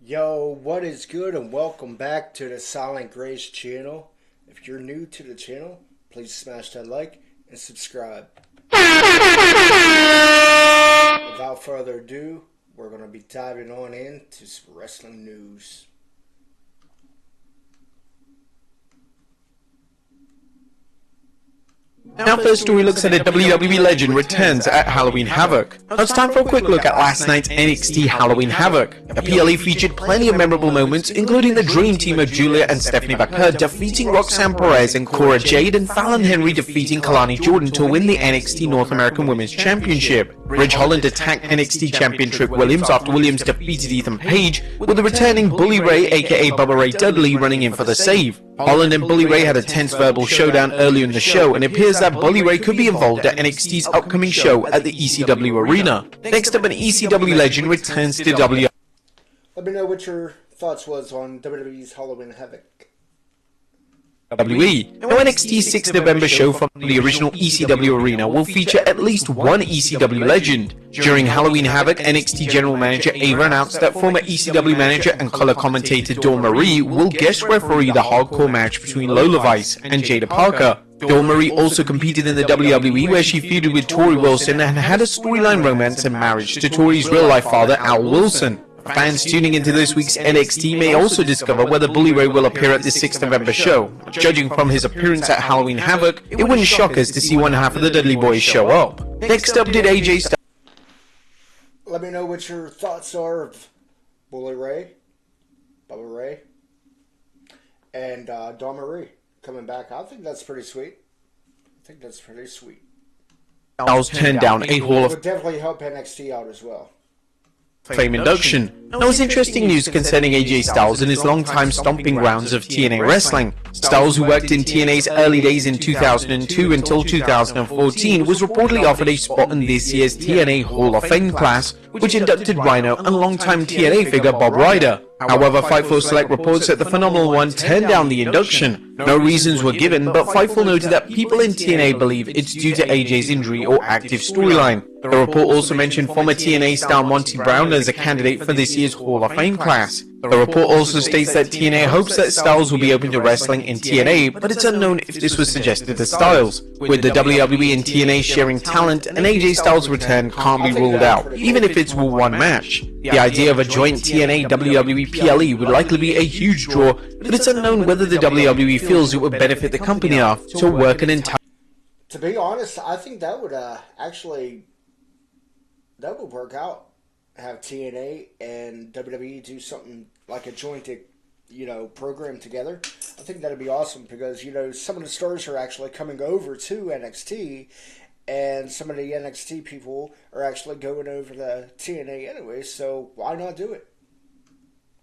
Yo, what is good and welcome back to the Silent Grace channel. If you're new to the channel, please smash that like and subscribe. Without further ado, we're going to be diving on into some wrestling news. Our first story looks at a WWE legend returns at Halloween Havoc. Now it's time for a quick look at last night's NXT Halloween Havoc. The PLE featured plenty of memorable moments, including the dream team of Julia and Stephanie Baker defeating Roxanne Perez and Cora Jade, and Fallon Henry defeating Kalani Jordan to win the NXT North American Women's Championship. Ridge Holland attacked NXT champion Trick Williams after Williams defeated Ethan Page, with the returning Bully Ray aka Bubba Ray Dudley running in for the save. Holland and Bully Ray had a tense verbal showdown earlier in the show, and it appears that Bully Ray could be involved at NXT's upcoming show at the ECW arena. Next up, an ECW legend returns to WWE. Let me know what your thoughts was on WWE's Halloween Havoc. Now NXT's 6th November show from the original ECW arena will feature at least one ECW legend. During Halloween Havoc, NXT General Manager Ava announced that former ECW manager and color commentator Dawn Marie will guest referee the hardcore match between Lola Vice and Jada Parker. Dawn Marie also competed in the WWE, where she feuded with Tori Wilson and had a storyline romance and marriage to Tori's real-life father, Al Wilson. Fans tuning into this week's NXT may also discover whether Bully Ray will appear at the 6th November show. Judging from his appearance at Halloween Havoc, it wouldn't shock us to see one half of the Dudley Boys show up. Next up, did AJ Styles... Let me know what your thoughts are of Bully Ray, Bubba Ray, and Dawn Marie coming back. I think that's pretty sweet. Turned down a Hall It of would definitely help NXT out as well. Fame induction. Now it's interesting news concerning AJ Styles and his long-time stomping grounds of TNA wrestling. Styles, who worked in TNA's early days in 2002 until 2014, was reportedly offered a spot in this year's TNA Hall of Fame class, which inducted Rhino and longtime TNA figure Bob Ryder. However, Fightful Select reports that the Phenomenal One turned down the induction. No reasons were given, but Fightful noted that people in TNA believe it's due to AJ's injury or active storyline. The report also mentioned former TNA star Monty Brown as a candidate for this year's Hall of Fame class. The report also states that TNA hopes that Styles will be open to wrestling in TNA, but it's unknown if this was suggested to Styles. With the WWE and TNA sharing talent, an AJ Styles return can't be ruled out, even if it's with one match. The idea of a joint TNA WWE PLE would likely be a huge draw, but it's unknown whether the WWE feels it would benefit the company enough to work an entire... To be honest, I think that would work out. Have TNA and WWE do something like a joint, program together. I think that'd be awesome because, some of the stars are actually coming over to NXT, and some of the NXT people are actually going over to TNA anyway, so why not do it?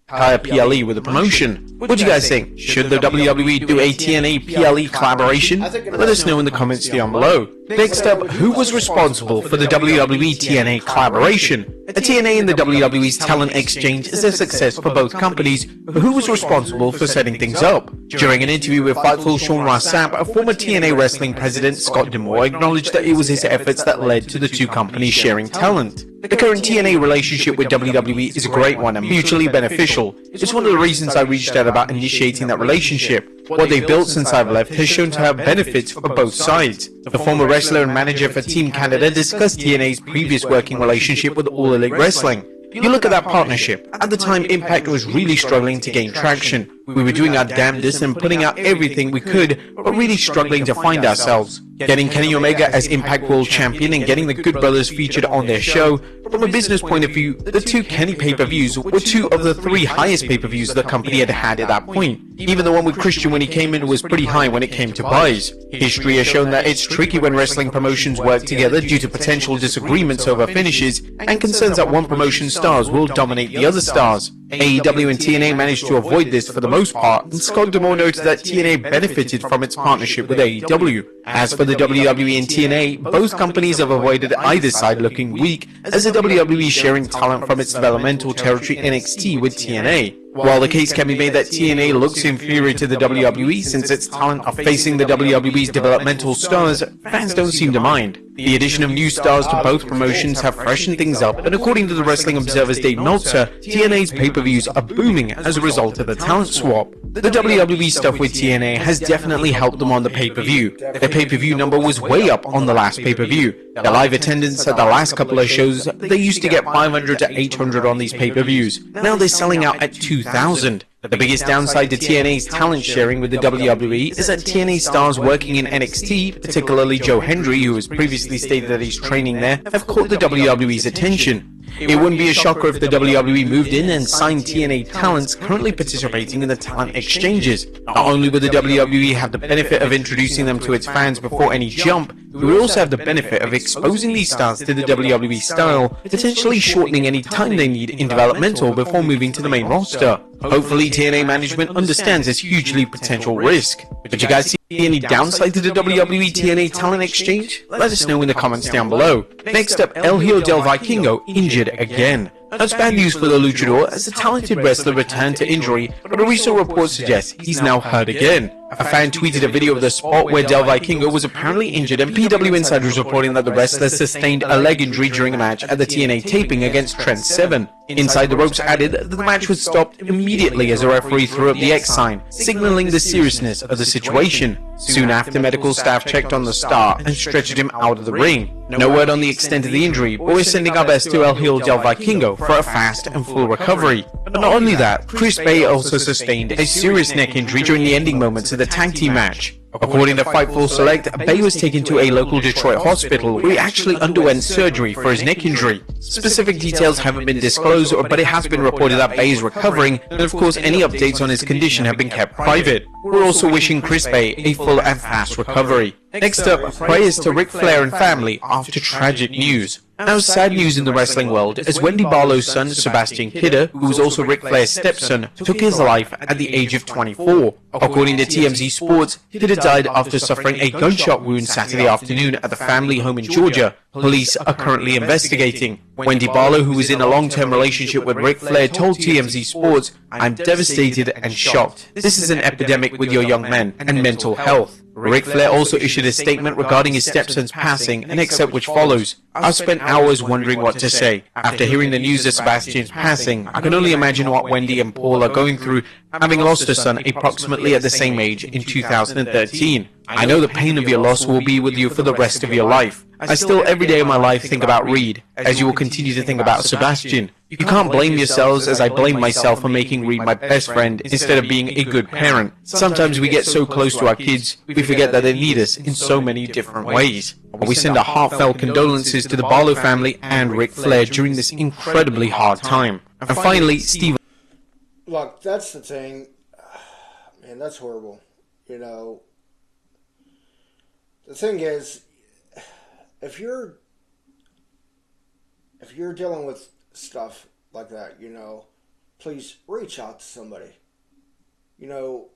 PLE with a promotion. What do you guys think? Should the WWE do a TNA PLE collaboration? Let us know in the comments down below. Next up, who was responsible for the WWE TNA collaboration? A TNA and the WWE's talent exchange is a success for both companies, but who was responsible for setting things up? During an interview with Fightful, Sean Ross Sapp, a former TNA wrestling president, Scott D'Amore, acknowledged that it was his efforts that led to the two companies sharing talent. The current TNA relationship with WWE is a great one and mutually beneficial. It's one of the reasons I reached out about initiating that relationship. What they've built since I've left has shown to have benefits for both sides. The former wrestler and manager for Team Canada discussed TNA's previous working relationship with All Elite Wrestling. You look at that partnership. At the time, Impact was really struggling to gain traction. We were doing our damnedest and putting out everything we could, but really struggling to find ourselves. Getting Kenny Omega as Impact World Champion and getting the Good Brothers featured on their show, from a business point of view, the two Kenny pay-per-views were two of the three highest pay-per-views the company had had at that point. Even the one with Christian when he came in was pretty high when it came to buys. History has shown that it's tricky when wrestling promotions work together due to potential disagreements over finishes and concerns that one promotion's stars will dominate the other stars. AEW and TNA managed to avoid this for the most part, and Scott D'Amore noted that TNA benefited from its partnership with AEW. As for the WWE and TNA, both companies have avoided either side looking weak, as the WWE sharing talent from its developmental territory NXT with TNA. While the case can be made that TNA looks inferior to the WWE since its talent are facing the WWE's developmental stars, fans don't seem to mind. The addition of new stars to both promotions have freshened things up, and according to the Wrestling Observer's Dave Meltzer, TNA's pay-per-views are booming as a result of the talent swap. The WWE stuff with TNA has definitely helped them on the pay-per-view. Their pay-per-view number was way up on the last pay-per-view. Their live attendance at the last couple of shows, they used to get 500 to 800 on these pay-per-views. Now they're selling out at 2,000. The biggest downside to TNA's talent sharing with the WWE is that TNA stars working in NXT, particularly Joe Hendry, who has previously stated that he's training there, have caught the WWE's attention. It wouldn't be a shocker if the WWE moved in and signed TNA talents currently participating in the talent exchanges. Not only would the WWE have the benefit of introducing them to its fans before any jump, we would also have the benefit of exposing these stars to the WWE style, potentially shortening any time they need in developmental before moving to the main roster. Hopefully TNA management understands this hugely potential risk. But you guys see any downside to the WWE TNA talent exchange? Let us know in the comments down below. Next up, El Hijo del Vikingo injured again. That's bad news for the luchador as the talented wrestler returned to injury, but a recent report suggests he's now hurt again. A fan tweeted a video of the spot where Del Vikingo was apparently injured, and PW Insider is reporting that the wrestler sustained a leg injury during a match at the TNA taping against Trent Seven. Inside the Ropes added that the match was stopped immediately as a referee threw up the X sign, signaling the seriousness of the situation. Soon after, medical staff checked on the star and stretched him out of the ring. No word on the extent of the injury, but we're sending our best to El Hijo del Vikingo for a fast and full recovery. But not only that, Chris Bay also sustained a serious neck injury during the ending moments of the tag team match. According to Fightful Select, Bay was taken to a local Detroit hospital where he actually underwent surgery for his neck injury. Specific details haven't been disclosed, but it has been reported that Bay is recovering, and of course any updates on his condition have been kept private. We're also wishing Chris Bay a full and fast recovery. Next up, prayers to Ric Flair and family after tragic news. Now, sad news in the wrestling world as Wendy Barlow's son, Sebastian Kidder, who was also Ric Flair's stepson, took his life at the age of 24. According to TMZ Sports, Kidder died after suffering a gunshot wound Saturday afternoon at the family home in Georgia. Police are currently investigating. Wendy Barlow, who was in a long-term relationship with Ric Flair, told TMZ Sports, "I'm devastated and shocked. This is an epidemic with your young men and mental health." Ric Flair also issued a statement regarding his stepson's passing, an excerpt which follows: "I've spent hours wondering what to say. After hearing the news of Sebastian's passing, I can only imagine what Wendy and Paul are going through, having lost a son approximately at the same age in 2013. I know the pain of your loss will be with you for the rest of your life. I still every day of my life think about Reed, as you will continue to think about Sebastian. You can't blame yourselves as I blame myself for making Reed my best friend instead of being a good parent. Sometimes we get so close to our kids, we forget that they need us in so many different ways." We send our heartfelt condolences to the Barlow family and Ric Flair during this incredibly hard time. And finally, Steve. Look, that's the thing. Man, that's horrible. You know, the thing is, if you're dealing with stuff like that, you know, please reach out to somebody. You know,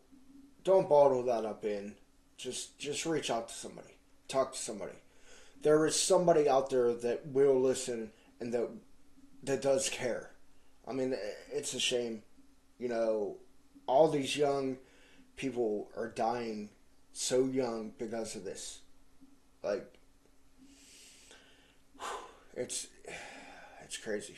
don't bottle that up in. Just reach out to somebody. Talk to somebody. There is somebody out there that will listen and that does care. I mean, it's a shame. You know, all these young people are dying so young because of this. Like, it's crazy.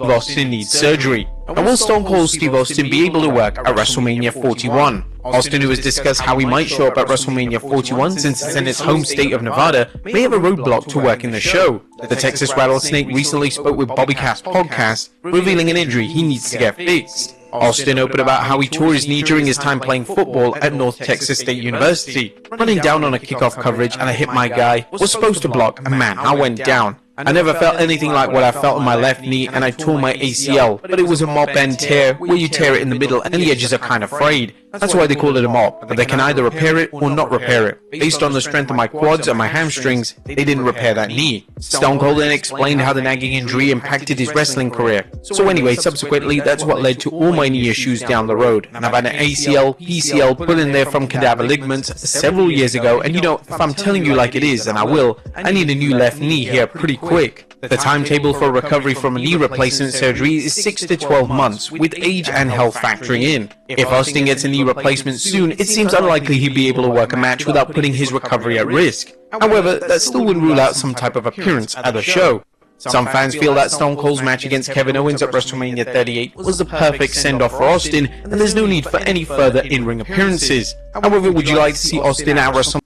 Austin needs surgery. And will Stone Cold Steve Austin be able to work at WrestleMania 41? Austin, who has discussed how he might show up at WrestleMania 41 since it's in his home state of Nevada, may have a roadblock to working the show. The Texas Rattlesnake recently spoke with Bobby Cass podcast, revealing an injury he needs to get fixed. Austin opened about how he tore his knee during his time playing football at North Texas State University. Running down on a kickoff coverage and I hit my guy, was supposed to block, and man, I went down. I never felt anything like what I felt in my left knee, and I tore my ACL, but it was a mop end tear, where you tear it in the middle and the edges are kind of frayed. That's why they call it a mop, but they can either repair it or not repair it. Based on the strength of my quads and my hamstrings, they didn't repair that knee. Stone Cold then explained how the nagging injury impacted his wrestling career. So anyway, subsequently, that's what led to all my knee issues down the road. And I've had an ACL, PCL put in there from cadaver ligaments several years ago, and you know, if I'm telling you like it is, and I will, I need a new left knee here pretty quick. The timetable for recovery from a knee replacement surgery is 6 to 12 months, with age and health factoring in. If Austin gets a knee replacement soon, it seems unlikely he'd be able to work a match without putting his recovery at risk. However, that still wouldn't rule out some type of appearance at the show. Some fans feel that Stone Cold's match against Kevin Owens at WrestleMania 38 was the perfect send-off for Austin, and there's no need for any further in-ring appearances. However, would you like to see Austin at WrestleMania?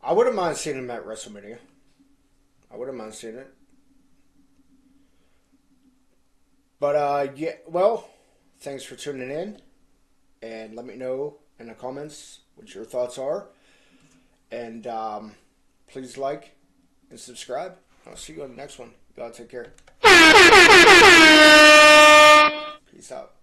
I wouldn't mind seeing him at WrestleMania. I wouldn't mind seeing it. But, yeah, well, thanks for tuning in. And let me know in the comments what your thoughts are. And please like and subscribe. I'll see you on the next one. You gotta take care. Peace out.